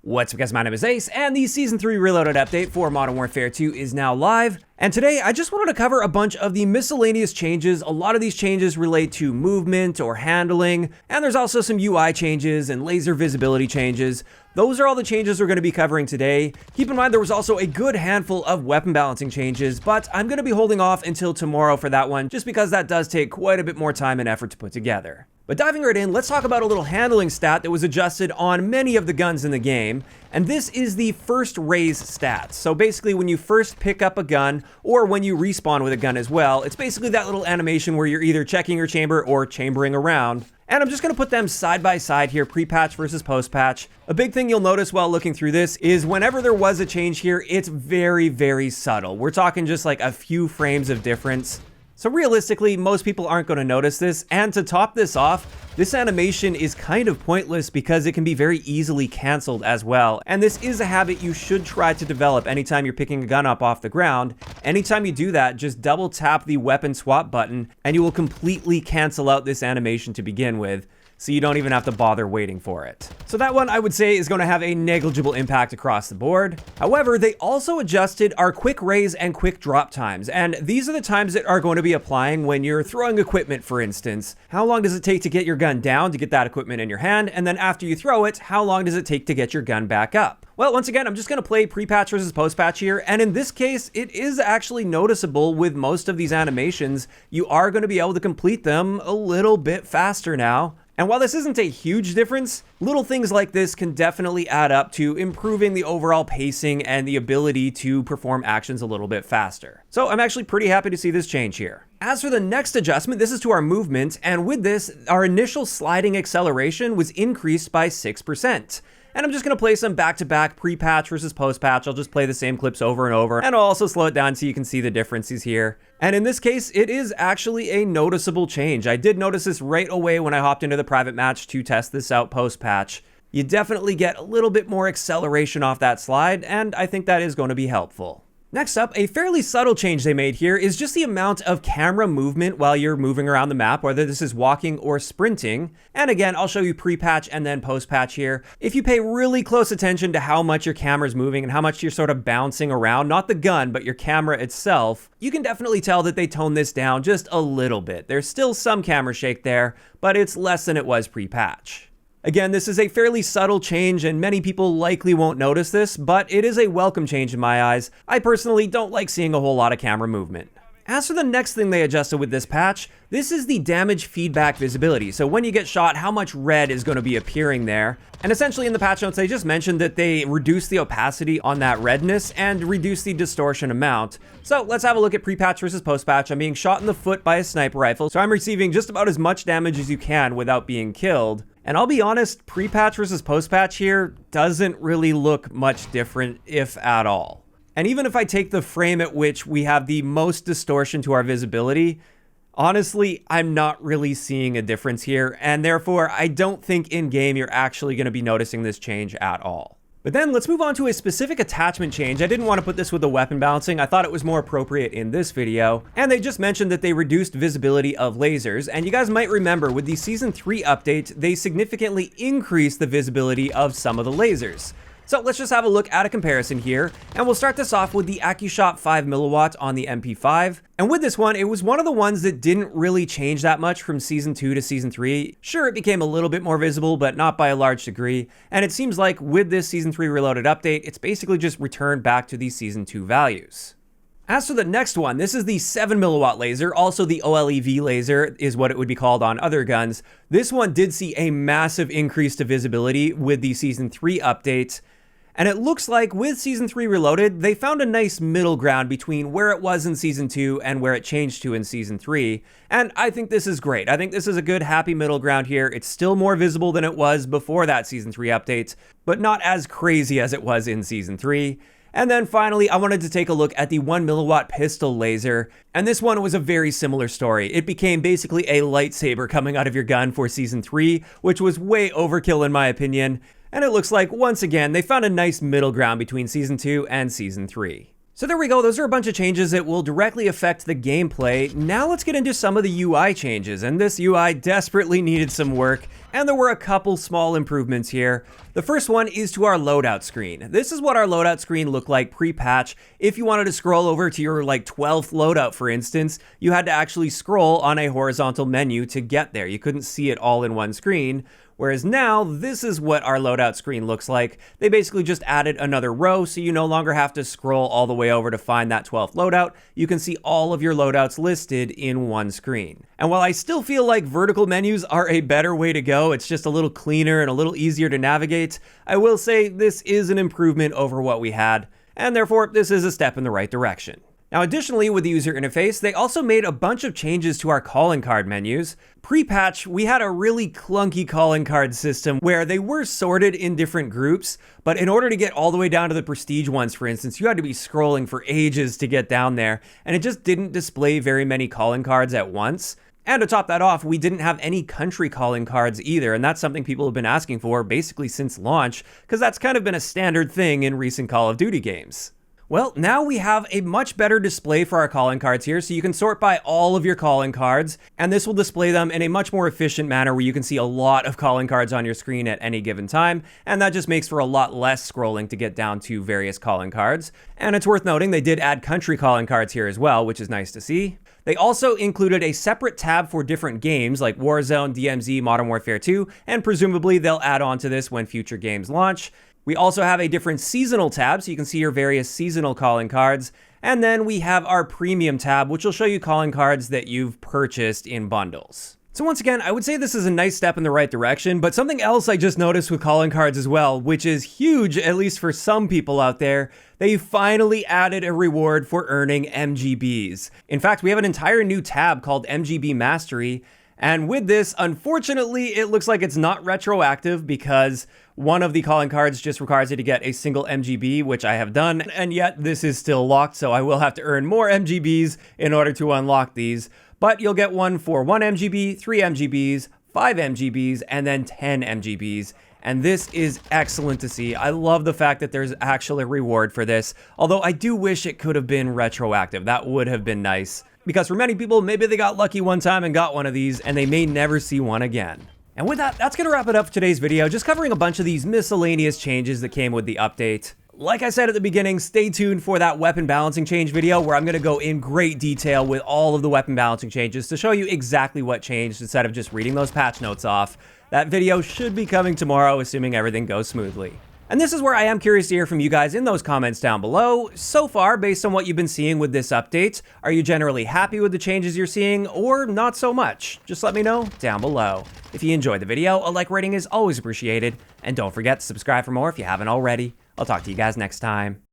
What's up guys, my name is Ace, and the Season 3 Reloaded update for Modern Warfare 2 is now live. And today, I just wanted to cover a bunch of the miscellaneous changes. A lot of these changes relate to movement or handling, and there's also some UI changes and laser visibility changes. Those are all the changes we're going to be covering today. Keep in mind there was also a good handful of weapon balancing changes, but I'm going to be holding off until tomorrow for that one, just because that does take quite a bit more time and effort to put together. But diving right in, let's talk about a little handling stat that was adjusted on many of the guns in the game. And this is the first raise stats. So basically when you first pick up a gun, or when you respawn with a gun as well, it's basically that little animation where you're either checking your chamber or chambering around. And I'm just going to put them side by side here, pre-patch versus post-patch. A big thing you'll notice while looking through this is whenever there was a change here, it's very, very subtle. We're talking just like a few frames of difference. So realistically, most people aren't going to notice this, and to top this off, this animation is kind of pointless because it can be very easily canceled as well. And this is a habit you should try to develop anytime you're picking a gun up off the ground. Anytime you do that, just double tap the weapon swap button and you will completely cancel out this animation to begin with, so you don't even have to bother waiting for it. So that one I would say is going to have a negligible impact across the board. However, they also adjusted our quick raise and quick drop times, and these are the times that are going to be applying when you're throwing equipment, for instance. How long does it take to get your gun down to get that equipment in your hand, and then after you throw it, how long does it take to get your gun back up? Well, once again, I'm just going to play pre-patch versus post-patch here, and in this case, it is actually noticeable with most of these animations. You are going to be able to complete them a little bit faster now. And while this isn't a huge difference, little things like this can definitely add up to improving the overall pacing and the ability to perform actions a little bit faster. So I'm actually pretty happy to see this change here. As for the next adjustment, this is to our movement, and with this, our initial sliding acceleration was increased by 6%. And I'm just going to play some back-to-back pre-patch versus post-patch. I'll just play the same clips over and over, and I'll also slow it down so you can see the differences here. And in this case, it is actually a noticeable change. I did notice this right away when I hopped into the private match to test this out post-patch. You definitely get a little bit more acceleration off that slide, and I think that is going to be helpful. Next up, a fairly subtle change they made here is just the amount of camera movement while you're moving around the map, whether this is walking or sprinting. And again, I'll show you pre-patch and then post-patch here. If you pay really close attention to how much your camera's moving and how much you're sort of bouncing around, not the gun, but your camera itself, you can definitely tell that they toned this down just a little bit. There's still some camera shake there, but it's less than it was pre-patch. Again, this is a fairly subtle change and many people likely won't notice this, but it is a welcome change in my eyes. I personally don't like seeing a whole lot of camera movement. As for the next thing they adjusted with this patch, this is the damage feedback visibility. So when you get shot, how much red is going to be appearing there. And essentially in the patch notes, they just mentioned that they reduced the opacity on that redness and reduced the distortion amount. So let's have a look at pre-patch versus post-patch. I'm being shot in the foot by a sniper rifle, so I'm receiving just about as much damage as you can without being killed. And I'll be honest, pre-patch versus post-patch here doesn't really look much different, if at all. And even if I take the frame at which we have the most distortion to our visibility, honestly, I'm not really seeing a difference here, and therefore I don't think in-game you're actually going to be noticing this change at all. But then let's move on to a specific attachment change. I didn't want to put this with the weapon balancing. I thought it was more appropriate in this video. And they just mentioned that they reduced visibility of lasers. And you guys might remember with the Season 3 update, they significantly increased the visibility of some of the lasers. So let's just have a look at a comparison here, and we'll start this off with the AccuShot 5mW on the MP5. And with this one, it was one of the ones that didn't really change that much from Season 2 to Season 3. Sure, it became a little bit more visible, but not by a large degree. And it seems like with this Season 3 Reloaded update, it's basically just returned back to the Season 2 values. As for the next one, this is the 7mW laser, also the OLEV laser is what it would be called on other guns. This one did see a massive increase to visibility with the Season 3 update. And it looks like with Season 3 Reloaded, they found a nice middle ground between where it was in Season 2 and where it changed to in Season 3. And I think this is great. I think this is a good happy middle ground here. It's still more visible than it was before that Season 3 update, but not as crazy as it was in Season 3. And then finally, I wanted to take a look at the 1mW pistol laser. And this one was a very similar story. It became basically a lightsaber coming out of your gun for Season 3, which was way overkill in my opinion. And it looks like, once again, they found a nice middle ground between Season 2 and Season 3. So there we go, those are a bunch of changes that will directly affect the gameplay. Now let's get into some of the UI changes, and this UI desperately needed some work, and there were a couple small improvements here. The first one is to our loadout screen. This is what our loadout screen looked like pre-patch. If you wanted to scroll over to your 12th loadout, for instance, you had to actually scroll on a horizontal menu to get there. You couldn't see it all in one screen. Whereas now, this is what our loadout screen looks like. They basically just added another row, so you no longer have to scroll all the way over to find that 12th loadout. You can see all of your loadouts listed in one screen. And while I still feel like vertical menus are a better way to go, it's just a little cleaner and a little easier to navigate, I will say this is an improvement over what we had, and therefore this is a step in the right direction. Now, additionally, with the user interface, they also made a bunch of changes to our calling card menus. Pre-patch, we had a really clunky calling card system where they were sorted in different groups, but in order to get all the way down to the prestige ones, for instance, you had to be scrolling for ages to get down there, and it just didn't display very many calling cards at once. And to top that off, we didn't have any country calling cards either, and that's something people have been asking for basically since launch, because that's kind of been a standard thing in recent Call of Duty games. Well, now we have a much better display for our calling cards here, so you can sort by all of your calling cards, and this will display them in a much more efficient manner where you can see a lot of calling cards on your screen at any given time, and that just makes for a lot less scrolling to get down to various calling cards. And it's worth noting they did add country calling cards here as well, which is nice to see. They also included a separate tab for different games like Warzone, DMZ, Modern Warfare 2, and presumably they'll add on to this when future games launch. We also have a different seasonal tab, so you can see your various seasonal calling cards. And then we have our premium tab, which will show you calling cards that you've purchased in bundles. So once again, I would say this is a nice step in the right direction, but something else I just noticed with calling cards as well, which is huge, at least for some people out there, they finally added a reward for earning MGBs. In fact, we have an entire new tab called MGB Mastery, and with this, unfortunately, it looks like it's not retroactive because one of the calling cards just requires you to get a single MGB, which I have done, and yet this is still locked, so I will have to earn more MGBs in order to unlock these. But you'll get one for 1 MGB, 3 MGBs, 5 MGBs, and then 10 MGBs. And this is excellent to see. I love the fact that there's actually a reward for this, although I do wish it could have been retroactive. That would have been nice. Because for many people, maybe they got lucky one time and got one of these, and they may never see one again. And with that, that's going to wrap it up for today's video, just covering a bunch of these miscellaneous changes that came with the update. Like I said at the beginning, stay tuned for that weapon balancing change video where I'm going to go in great detail with all of the weapon balancing changes to show you exactly what changed instead of just reading those patch notes off. That video should be coming tomorrow, assuming everything goes smoothly. And this is where I am curious to hear from you guys in those comments down below. So far, based on what you've been seeing with this update, are you generally happy with the changes you're seeing or not so much? Just let me know down below. If you enjoyed the video, a like rating is always appreciated. And don't forget to subscribe for more if you haven't already. I'll talk to you guys next time.